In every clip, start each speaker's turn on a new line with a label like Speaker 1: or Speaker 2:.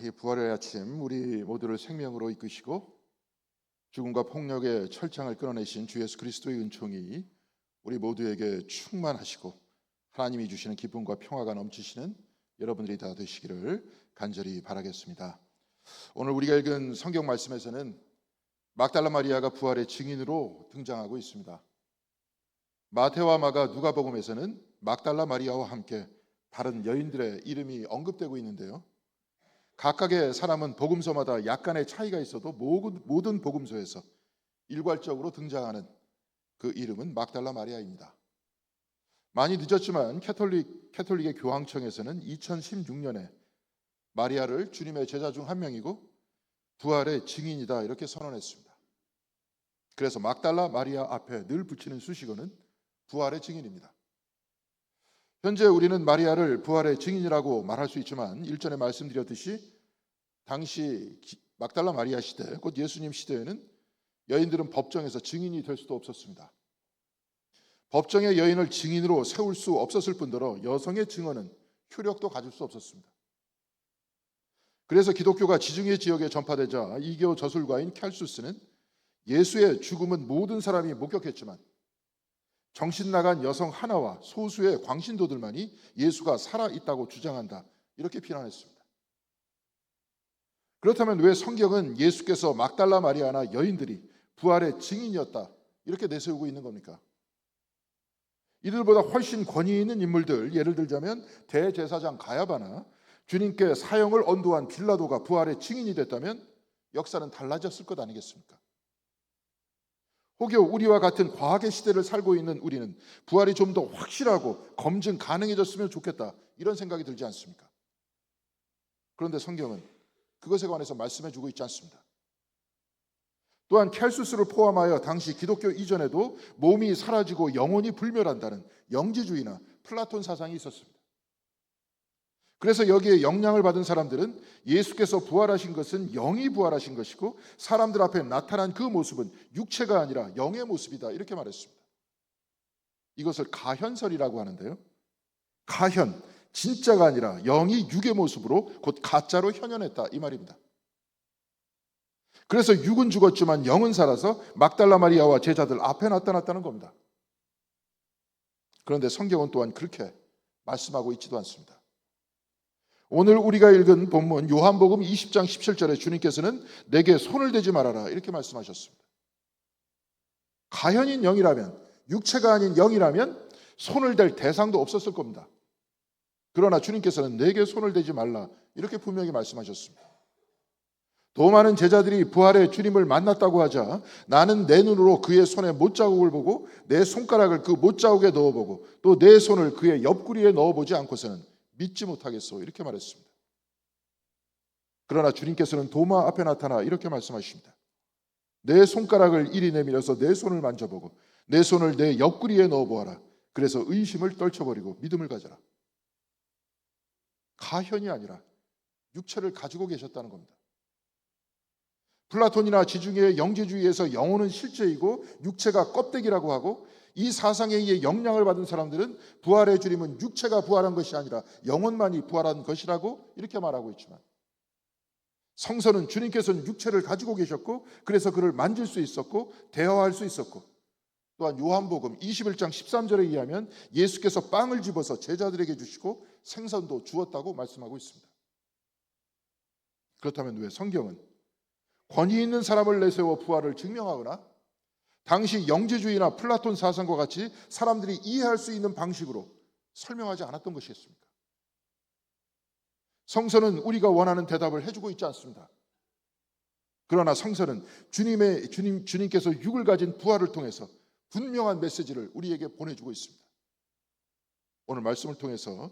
Speaker 1: 이 부활의 아침 우리 모두를 생명으로 이끄시고 죽음과 폭력의 철창을 끊어내신 주 예수 그리스도의 은총이 우리 모두에게 충만하시고 하나님이 주시는 기쁨과 평화가 넘치시는 여러분들이 다 되시기를 간절히 바라겠습니다. 오늘 우리가 읽은 성경 말씀에서는 막달라 마리아가 부활의 증인으로 등장하고 있습니다. 마태와 마가 누가복음에서는 막달라 마리아와 함께 다른 여인들의 이름이 언급되고 있는데요, 각각의 사람은 복음서마다 약간의 차이가 있어도 모든 복음서에서 일괄적으로 등장하는 그 이름은 막달라 마리아입니다. 많이 늦었지만 캐톨릭의 교황청에서는 2016년에 마리아를 주님의 제자 중 한 명이고 부활의 증인이다 이렇게 선언했습니다. 그래서 막달라 마리아 앞에 늘 붙이는 수식어는 부활의 증인입니다. 현재 우리는 마리아를 부활의 증인이라고 말할 수 있지만 일전에 말씀드렸듯이 당시 막달라 마리아 시대, 곧 예수님 시대에는 여인들은 법정에서 증인이 될 수도 없었습니다. 법정의 여인을 증인으로 세울 수 없었을 뿐더러 여성의 증언은 효력도 가질 수 없었습니다. 그래서 기독교가 지중해 지역에 전파되자 이교 저술가인 켈수스는 예수의 죽음은 모든 사람이 목격했지만 정신 나간 여성 하나와 소수의 광신도들만이 예수가 살아있다고 주장한다 이렇게 비난했습니다. 그렇다면 왜 성경은 예수께서 막달라 마리아나 여인들이 부활의 증인이었다 이렇게 내세우고 있는 겁니까? 이들보다 훨씬 권위 있는 인물들, 예를 들자면 대제사장 가야바나 주님께 사형을 언도한 빌라도가 부활의 증인이 됐다면 역사는 달라졌을 것 아니겠습니까? 혹여 우리와 같은 과학의 시대를 살고 있는 우리는 부활이 좀 더 확실하고 검증 가능해졌으면 좋겠다 이런 생각이 들지 않습니까? 그런데 성경은 그것에 관해서 말씀해주고 있지 않습니다. 또한 켈수스를 포함하여 당시 기독교 이전에도 몸이 사라지고 영혼이 불멸한다는 영지주의나 플라톤 사상이 있었습니다. 그래서 여기에 영향을 받은 사람들은 예수께서 부활하신 것은 영이 부활하신 것이고 사람들 앞에 나타난 그 모습은 육체가 아니라 영의 모습이다 이렇게 말했습니다. 이것을 가현설이라고 하는데요, 가현, 진짜가 아니라 영이 육의 모습으로 곧 가짜로 현현했다 이 말입니다. 그래서 육은 죽었지만 영은 살아서 막달라 마리아와 제자들 앞에 나타났다는 겁니다. 그런데 성경은 또한 그렇게 말씀하고 있지도 않습니다. 오늘 우리가 읽은 본문 요한복음 20장 17절에 주님께서는 내게 손을 대지 말아라 이렇게 말씀하셨습니다. 가현인 영이라면, 육체가 아닌 영이라면 손을 댈 대상도 없었을 겁니다. 그러나 주님께서는 내게 손을 대지 말라 이렇게 분명히 말씀하셨습니다. 더 많은 제자들이 부활의 주님을 만났다고 하자 나는 내 눈으로 그의 손에 못자국을 보고 내 손가락을 그 못자국에 넣어보고 또 내 손을 그의 옆구리에 넣어보지 않고서는 믿지 못하겠소 이렇게 말했습니다. 그러나 주님께서는 도마 앞에 나타나 이렇게 말씀하십니다. 내 손가락을 이리 내밀어서 내 손을 만져보고 내 손을 내 옆구리에 넣어보아라. 그래서 의심을 떨쳐버리고 믿음을 가져라. 가현이 아니라 육체를 가지고 계셨다는 겁니다. 플라톤이나 지중해의 영지주의에서 영혼은 실제이고 육체가 껍데기라고 하고 이 사상에 의해 영향을 받은 사람들은 부활의 주님은 육체가 부활한 것이 아니라 영혼만이 부활한 것이라고 이렇게 말하고 있지만 성서는 주님께서는 육체를 가지고 계셨고 그래서 그를 만질 수 있었고 대화할 수 있었고 또한 요한복음 21장 13절에 의하면 예수께서 빵을 집어서 제자들에게 주시고 생선도 주었다고 말씀하고 있습니다. 그렇다면 왜 성경은 권위 있는 사람을 내세워 부활을 증명하거나 당시 영지주의나 플라톤 사상과 같이 사람들이 이해할 수 있는 방식으로 설명하지 않았던 것이겠습니까? 성서는 우리가 원하는 대답을 해주고 있지 않습니다. 그러나 성서는 주님께서 육을 가진 부활을 통해서 분명한 메시지를 우리에게 보내주고 있습니다. 오늘 말씀을 통해서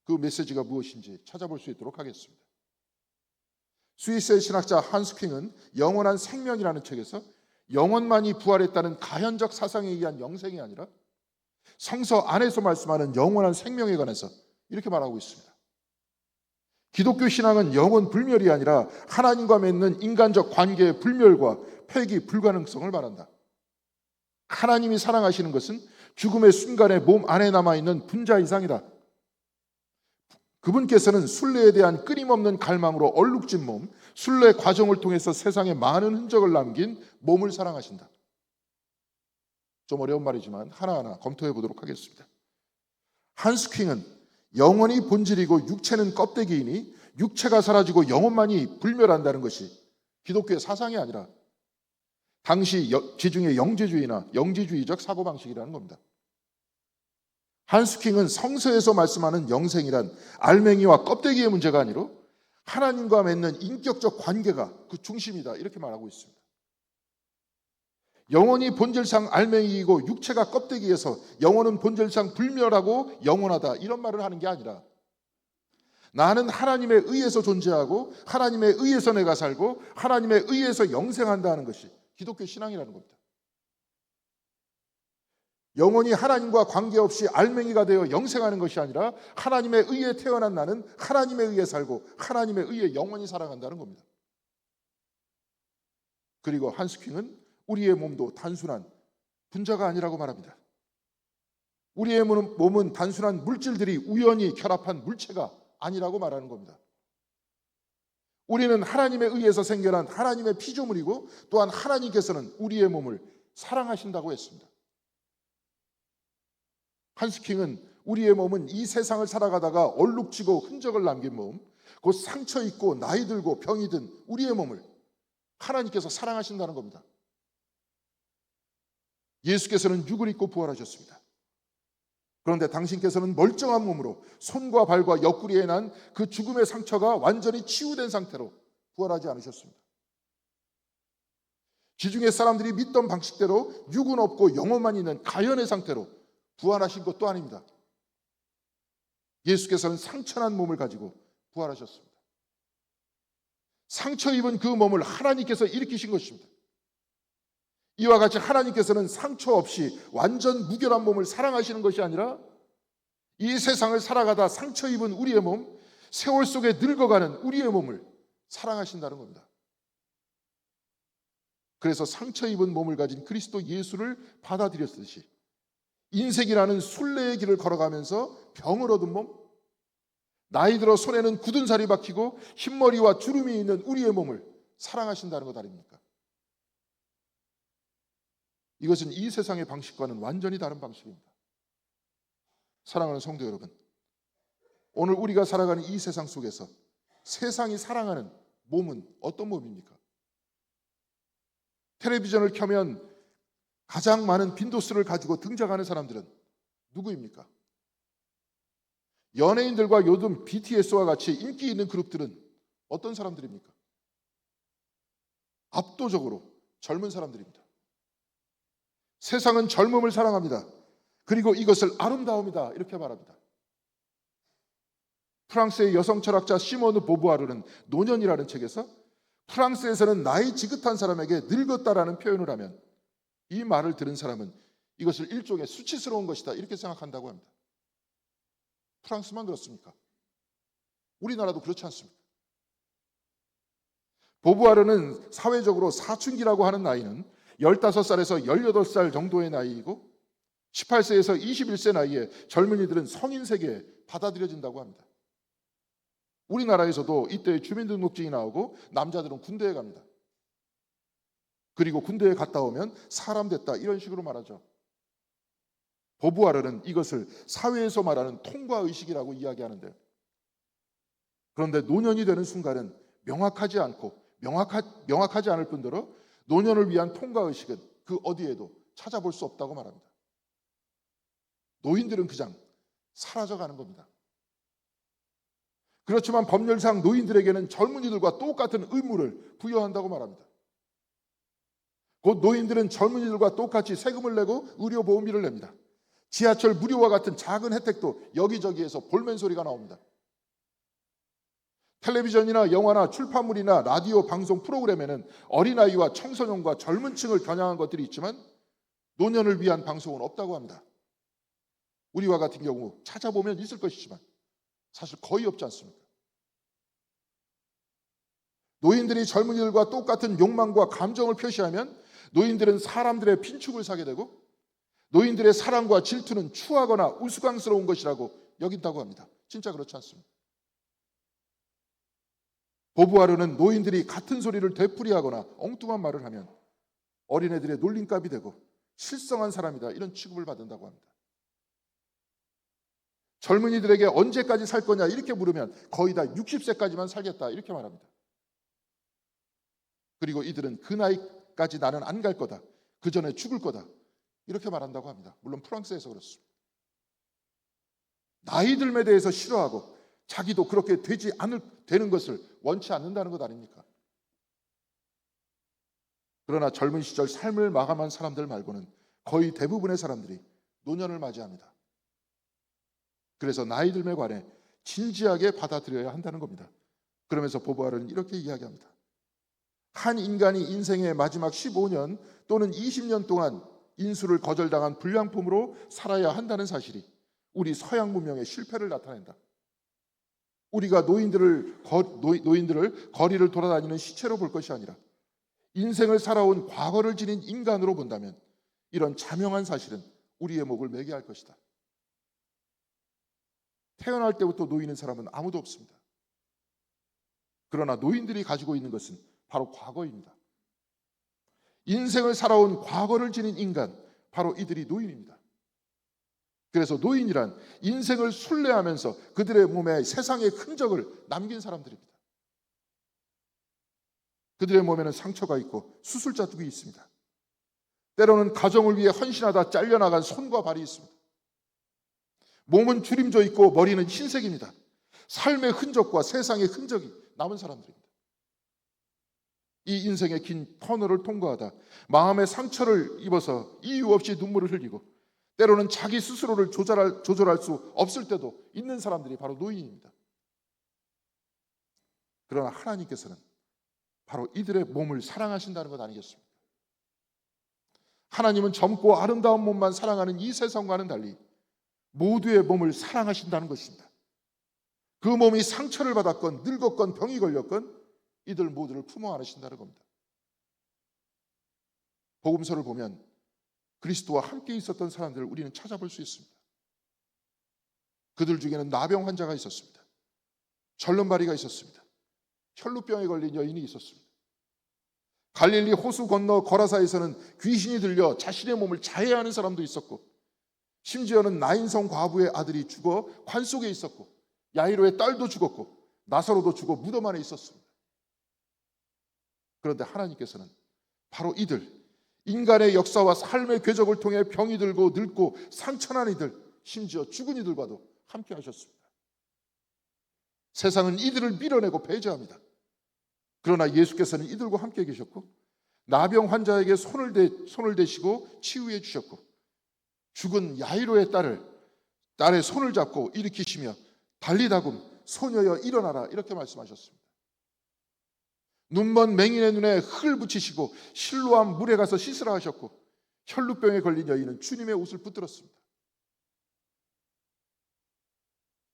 Speaker 1: 그 메시지가 무엇인지 찾아볼 수 있도록 하겠습니다. 스위스의 신학자 한스 킹은 영원한 생명이라는 책에서 영혼만이 부활했다는 가현적 사상에 의한 영생이 아니라 성서 안에서 말씀하는 영원한 생명에 관해서 이렇게 말하고 있습니다. 기독교 신앙은 영혼 불멸이 아니라 하나님과 맺는 인간적 관계의 불멸과 폐기 불가능성을 말한다. 하나님이 사랑하시는 것은 죽음의 순간에 몸 안에 남아있는 분자 이상이다. 그분께서는 순례에 대한 끊임없는 갈망으로 얼룩진 몸, 순례 과정을 통해서 세상에 많은 흔적을 남긴 몸을 사랑하신다. 좀 어려운 말이지만 하나하나 검토해 보도록 하겠습니다. 한스킹은 영혼이 본질이고 육체는 껍데기이니 육체가 사라지고 영혼만이 불멸한다는 것이 기독교의 사상이 아니라 당시 지중해 영재주의나 영지주의적 사고방식이라는 겁니다. 한스킹은 성서에서 말씀하는 영생이란 알맹이와 껍데기의 문제가 아니라 하나님과 맺는 인격적 관계가 그 중심이다, 이렇게 말하고 있습니다. 영혼이 본질상 알맹이이고 육체가 껍데기에서 영혼은 본질상 불멸하고 영원하다, 이런 말을 하는 게 아니라 나는 하나님에 의해서 존재하고 하나님에 의해서 내가 살고 하나님에 의해서 영생한다는 것이 기독교 신앙이라는 겁니다. 영혼이 하나님과 관계없이 알맹이가 되어 영생하는 것이 아니라 하나님에 의해 태어난 나는 하나님에 의해 살고 하나님에 의해 영원히 살아간다는 겁니다. 그리고 한스킹은 우리의 몸도 단순한 분자가 아니라고 말합니다. 우리의 몸은 단순한 물질들이 우연히 결합한 물체가 아니라고 말하는 겁니다. 우리는 하나님에 의해서 생겨난 하나님의 피조물이고 또한 하나님께서는 우리의 몸을 사랑하신다고 했습니다. 한스킹은 우리의 몸은 이 세상을 살아가다가 얼룩지고 흔적을 남긴 몸, 곧 상처 있고 나이 들고 병이 든 우리의 몸을 하나님께서 사랑하신다는 겁니다. 예수께서는 육을 입고 부활하셨습니다. 그런데 당신께서는 멀쩡한 몸으로 손과 발과 옆구리에 난 그 죽음의 상처가 완전히 치유된 상태로 부활하지 않으셨습니다. 지중해 사람들이 믿던 방식대로 육은 없고 영혼만 있는 가연의 상태로 부활하신 것도 아닙니다. 예수께서는 상처난 몸을 가지고 부활하셨습니다. 상처 입은 그 몸을 하나님께서 일으키신 것입니다. 이와 같이 하나님께서는 상처 없이 완전 무결한 몸을 사랑하시는 것이 아니라 이 세상을 살아가다 상처 입은 우리의 몸, 세월 속에 늙어가는 우리의 몸을 사랑하신다는 겁니다. 그래서 상처 입은 몸을 가진 그리스도 예수를 받아들였듯이 인생이라는 순례의 길을 걸어가면서 병을 얻은 몸, 나이 들어 손에는 굳은 살이 박히고 흰머리와 주름이 있는 우리의 몸을 사랑하신다는 것 아닙니까? 이것은 이 세상의 방식과는 완전히 다른 방식입니다. 사랑하는 성도 여러분, 오늘 우리가 살아가는 이 세상 속에서 세상이 사랑하는 몸은 어떤 몸입니까? 텔레비전을 켜면 가장 많은 빈도수를 가지고 등장하는 사람들은 누구입니까? 연예인들과 요즘 BTS와 같이 인기 있는 그룹들은 어떤 사람들입니까? 압도적으로 젊은 사람들입니다. 세상은 젊음을 사랑합니다. 그리고 이것을 아름다움이다, 이렇게 말합니다. 프랑스의 여성 철학자 시모느 보부아르는 노년이라는 책에서 프랑스에서는 나이 지긋한 사람에게 늙었다라는 표현을 하면 이 말을 들은 사람은 이것을 일종의 수치스러운 것이다, 이렇게 생각한다고 합니다. 프랑스만 그렇습니까? 우리나라도 그렇지 않습니까? 보부아르는 사회적으로 사춘기라고 하는 나이는 15살에서 18살 정도의 나이이고 18세에서 21세 나이에 젊은이들은 성인 세계에 받아들여진다고 합니다. 우리나라에서도 이때 주민등록증이 나오고 남자들은 군대에 갑니다. 그리고 군대에 갔다 오면 사람 됐다, 이런 식으로 말하죠. 보부아르는 이것을 사회에서 말하는 통과의식이라고 이야기하는데, 그런데 노년이 되는 순간은 명확하지 않을 뿐더러 노년을 위한 통과의식은 그 어디에도 찾아볼 수 없다고 말합니다. 노인들은 그냥 사라져가는 겁니다. 그렇지만 법률상 노인들에게는 젊은이들과 똑같은 의무를 부여한다고 말합니다. 곧 노인들은 젊은이들과 똑같이 세금을 내고 의료보험비를 냅니다. 지하철 무료와 같은 작은 혜택도 여기저기에서 볼멘 소리가 나옵니다. 텔레비전이나 영화나 출판물이나 라디오 방송 프로그램에는 어린아이와 청소년과 젊은 층을 겨냥한 것들이 있지만 노년을 위한 방송은 없다고 합니다. 우리와 같은 경우 찾아보면 있을 것이지만 사실 거의 없지 않습니까? 노인들이 젊은이들과 똑같은 욕망과 감정을 표시하면 노인들은 사람들의 빈축을 사게 되고 노인들의 사랑과 질투는 추하거나 우스꽝스러운 것이라고 여긴다고 합니다. 진짜 그렇지 않습니까? 보부하려는 노인들이 같은 소리를 되풀이하거나 엉뚱한 말을 하면 어린애들의 놀림감이 되고 실성한 사람이다 이런 취급을 받는다고 합니다. 젊은이들에게 언제까지 살 거냐 이렇게 물으면 거의 다 60세까지만 살겠다 이렇게 말합니다. 그리고 이들은 그 나이까지 나는 안 갈 거다, 그 전에 죽을 거다 이렇게 말한다고 합니다. 물론 프랑스에서 그렇습니다. 나이 듦에 대해서 싫어하고 자기도 그렇게 되는 것을 원치 않는다는 것 아닙니까? 그러나 젊은 시절 삶을 마감한 사람들 말고는 거의 대부분의 사람들이 노년을 맞이합니다. 그래서 나이 듦에 관해 진지하게 받아들여야 한다는 겁니다. 그러면서 보부아르는 이렇게 이야기합니다. 한 인간이 인생의 마지막 15년 또는 20년 동안 인수를 거절당한 불량품으로 살아야 한다는 사실이 우리 서양 문명의 실패를 나타낸다. 우리가 노인들을 거리를 돌아다니는 시체로 볼 것이 아니라 인생을 살아온 과거를 지닌 인간으로 본다면 이런 자명한 사실은 우리의 목을 매게 할 것이다. 태어날 때부터 노인인 사람은 아무도 없습니다. 그러나 노인들이 가지고 있는 것은 바로 과거입니다. 인생을 살아온 과거를 지닌 인간, 바로 이들이 노인입니다. 그래서 노인이란 인생을 순례하면서 그들의 몸에 세상의 흔적을 남긴 사람들입니다. 그들의 몸에는 상처가 있고 수술자국이 있습니다. 때로는 가정을 위해 헌신하다 잘려나간 손과 발이 있습니다. 몸은 주림져 있고 머리는 흰색입니다. 삶의 흔적과 세상의 흔적이 남은 사람들입니다. 이 인생의 긴 터널을 통과하다 마음의 상처를 입어서 이유 없이 눈물을 흘리고 때로는 자기 스스로를 조절할 수 없을 때도 있는 사람들이 바로 노인입니다. 그러나 하나님께서는 바로 이들의 몸을 사랑하신다는 것 아니겠습니까? 하나님은 젊고 아름다운 몸만 사랑하는 이 세상과는 달리 모두의 몸을 사랑하신다는 것입니다. 그 몸이 상처를 받았건 늙었건 병이 걸렸건 이들 모두를 품어 안으신다는 겁니다. 복음서를 보면 그리스도와 함께 있었던 사람들을 우리는 찾아볼 수 있습니다. 그들 중에는 나병 환자가 있었습니다. 절름발이가 있었습니다. 혈루병에 걸린 여인이 있었습니다. 갈릴리 호수 건너 거라사에서는 귀신이 들려 자신의 몸을 자해하는 사람도 있었고 심지어는 나인성 과부의 아들이 죽어 관 속에 있었고 야이로의 딸도 죽었고 나사로도 죽어 무덤 안에 있었습니다. 그런데 하나님께서는 바로 이들, 인간의 역사와 삶의 궤적을 통해 병이 들고 늙고 상처난 이들, 심지어 죽은 이들과도 함께 하셨습니다. 세상은 이들을 밀어내고 배제합니다. 그러나 예수께서는 이들과 함께 계셨고 나병 환자에게 손을 대시고 치유해 주셨고 죽은 야이로의 딸의 손을 잡고 일으키시며 달리다금 소녀여 일어나라 이렇게 말씀하셨습니다. 눈먼 맹인의 눈에 흙을 붙이시고 실로암 물에 가서 씻으라 하셨고 혈루병에 걸린 여인은 주님의 옷을 붙들었습니다.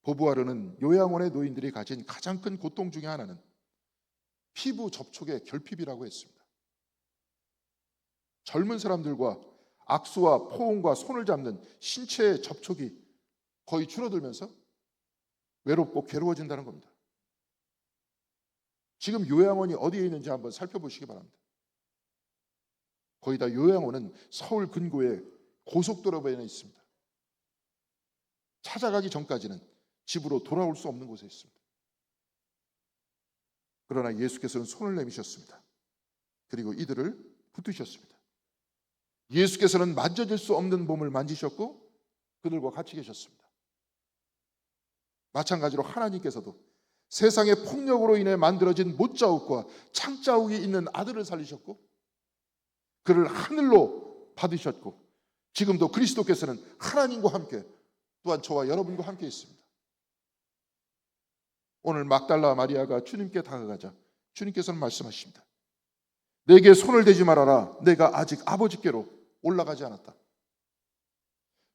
Speaker 1: 보부아르는 요양원의 노인들이 가진 가장 큰 고통 중에 하나는 피부 접촉의 결핍이라고 했습니다. 젊은 사람들과 악수와 포옹과 손을 잡는 신체의 접촉이 거의 줄어들면서 외롭고 괴로워진다는 겁니다. 지금 요양원이 어디에 있는지 한번 살펴보시기 바랍니다. 거의 다 요양원은 서울 근교의 고속도로변에 있습니다. 찾아가기 전까지는 집으로 돌아올 수 없는 곳에 있습니다. 그러나 예수께서는 손을 내미셨습니다. 그리고 이들을 붙드셨습니다. 예수께서는 만져질 수 없는 몸을 만지셨고 그들과 같이 계셨습니다. 마찬가지로 하나님께서도 세상의 폭력으로 인해 만들어진 못자국과 창자국이 있는 아들을 살리셨고 그를 하늘로 받으셨고 지금도 그리스도께서는 하나님과 함께 또한 저와 여러분과 함께 있습니다. 오늘 막달라 마리아가 주님께 다가가자 주님께서는 말씀하십니다. 내게 손을 대지 말아라. 내가 아직 아버지께로 올라가지 않았다.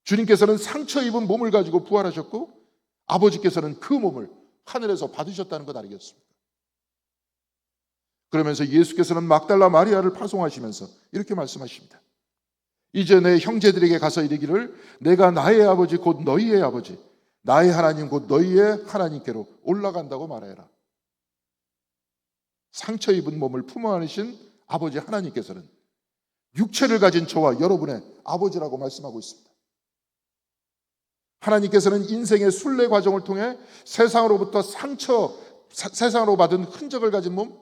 Speaker 1: 주님께서는 상처 입은 몸을 가지고 부활하셨고 아버지께서는 그 몸을 하늘에서 받으셨다는 것 아니겠습니까? 그러면서 예수께서는 막달라 마리아를 파송하시면서 이렇게 말씀하십니다. 이제 내 형제들에게 가서 이르기를 내가 나의 아버지 곧 너희의 아버지 나의 하나님 곧 너희의 하나님께로 올라간다고 말하여라. 상처 입은 몸을 품어 안으신 아버지 하나님께서는 육체를 가진 저와 여러분의 아버지라고 말씀하고 있습니다. 하나님께서는 인생의 순례 과정을 통해 세상으로부터 세상으로 받은 흔적을 가진 몸,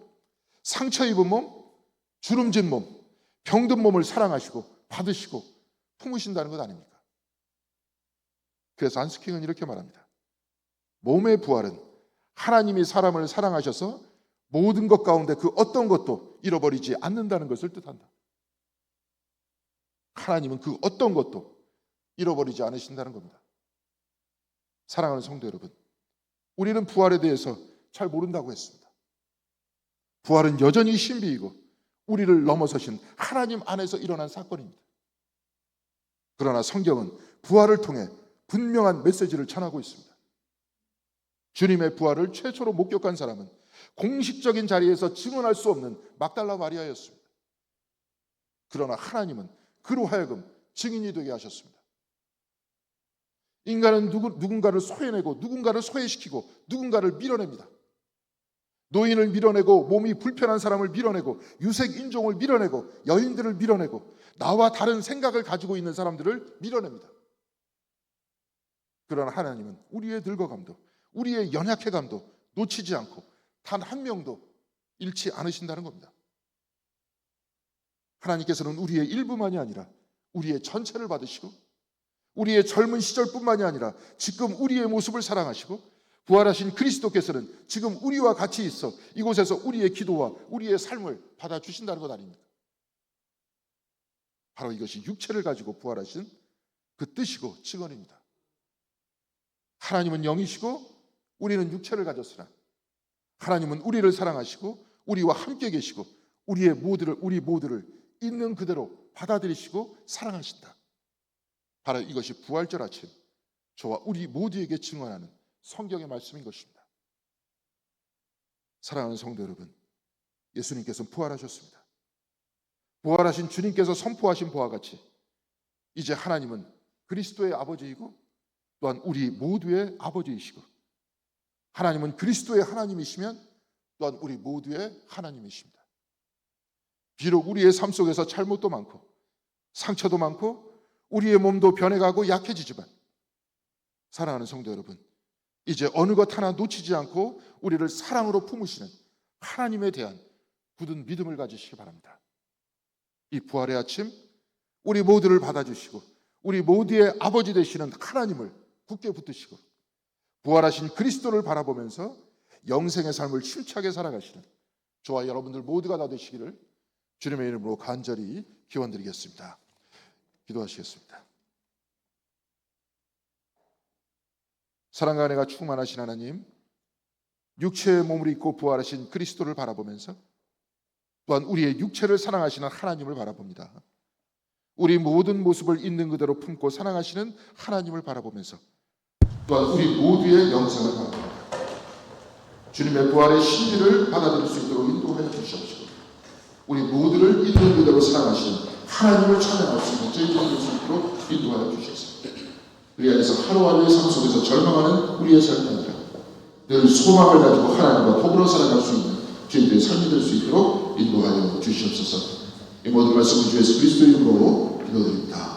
Speaker 1: 상처 입은 몸, 주름진 몸, 병든 몸을 사랑하시고 받으시고 품으신다는 것 아닙니까? 그래서 한스킹은 이렇게 말합니다. 몸의 부활은 하나님이 사람을 사랑하셔서 모든 것 가운데 그 어떤 것도 잃어버리지 않는다는 것을 뜻한다. 하나님은 그 어떤 것도 잃어버리지 않으신다는 겁니다. 사랑하는 성도 여러분, 우리는 부활에 대해서 잘 모른다고 했습니다. 부활은 여전히 신비이고 우리를 넘어서신 하나님 안에서 일어난 사건입니다. 그러나 성경은 부활을 통해 분명한 메시지를 전하고 있습니다. 주님의 부활을 최초로 목격한 사람은 공식적인 자리에서 증언할 수 없는 막달라 마리아였습니다. 그러나 하나님은 그로 하여금 증인이 되게 하셨습니다. 인간은 누군가를 소해내고 누군가를 소외시키고 누군가를 밀어냅니다. 노인을 밀어내고 몸이 불편한 사람을 밀어내고 유색 인종을 밀어내고 여인들을 밀어내고 나와 다른 생각을 가지고 있는 사람들을 밀어냅니다. 그러나 하나님은 우리의 늙어감도 우리의 연약해감도 놓치지 않고 단 한 명도 잃지 않으신다는 겁니다. 하나님께서는 우리의 일부만이 아니라 우리의 전체를 받으시고 우리의 젊은 시절뿐만이 아니라 지금 우리의 모습을 사랑하시고 부활하신 그리스도께서는 지금 우리와 같이 있어 이곳에서 우리의 기도와 우리의 삶을 받아주신다는 것 아닙니까? 바로 이것이 육체를 가지고 부활하신 그 뜻이고 증언입니다. 하나님은 영이시고 우리는 육체를 가졌으나 하나님은 우리를 사랑하시고 우리와 함께 계시고 우리 모두를 있는 그대로 받아들이시고 사랑하신다. 바로 이것이 부활절 아침 저와 우리 모두에게 증언하는 성경의 말씀인 것입니다. 사랑하는 성도 여러분, 예수님께서는 부활하셨습니다. 부활하신 주님께서 선포하신 바와 같이 이제 하나님은 그리스도의 아버지이고 또한 우리 모두의 아버지이시고 하나님은 그리스도의 하나님이시면 또한 우리 모두의 하나님이십니다. 비록 우리의 삶 속에서 잘못도 많고 상처도 많고 우리의 몸도 변해가고 약해지지만 사랑하는 성도 여러분, 이제 어느 것 하나 놓치지 않고 우리를 사랑으로 품으시는 하나님에 대한 굳은 믿음을 가지시기 바랍니다. 이 부활의 아침 우리 모두를 받아주시고 우리 모두의 아버지 되시는 하나님을 굳게 붙드시고 부활하신 그리스도를 바라보면서 영생의 삶을 힘차게 살아가시는 저와 여러분들 모두가 다 되시기를 주님의 이름으로 간절히 기원드리겠습니다. 기도하시겠습니다. 사랑과 은혜가 충만하신 하나님, 육체의 몸을 입고 부활하신 그리스도를 바라보면서 또한 우리의 육체를 사랑하시는 하나님을 바라봅니다. 우리 모든 모습을 있는 그대로 품고 사랑하시는 하나님을 바라보면서 또한 우리 모두의 영생을 바라봅니다. 주님의 부활의 신비를 받아들일 수 있도록 인도해 주시옵시고 우리 모두를 있는 그대로 사랑하시는 하나님을 찬양할 수 있는 저희들이 될 수 있도록 인도하여 주시옵소서. 그리하여서 하루하루의 삶 속에서 절망하는 우리의 삶이 아니라 늘 소망을 가지고 하나님과 더불어 살아갈 수 있는 저희들의 삶이 될 수 있도록 인도하여 주시옵소서. 이 모든 말씀은 주 예수 그리스도의 이름으로 기도드립니다.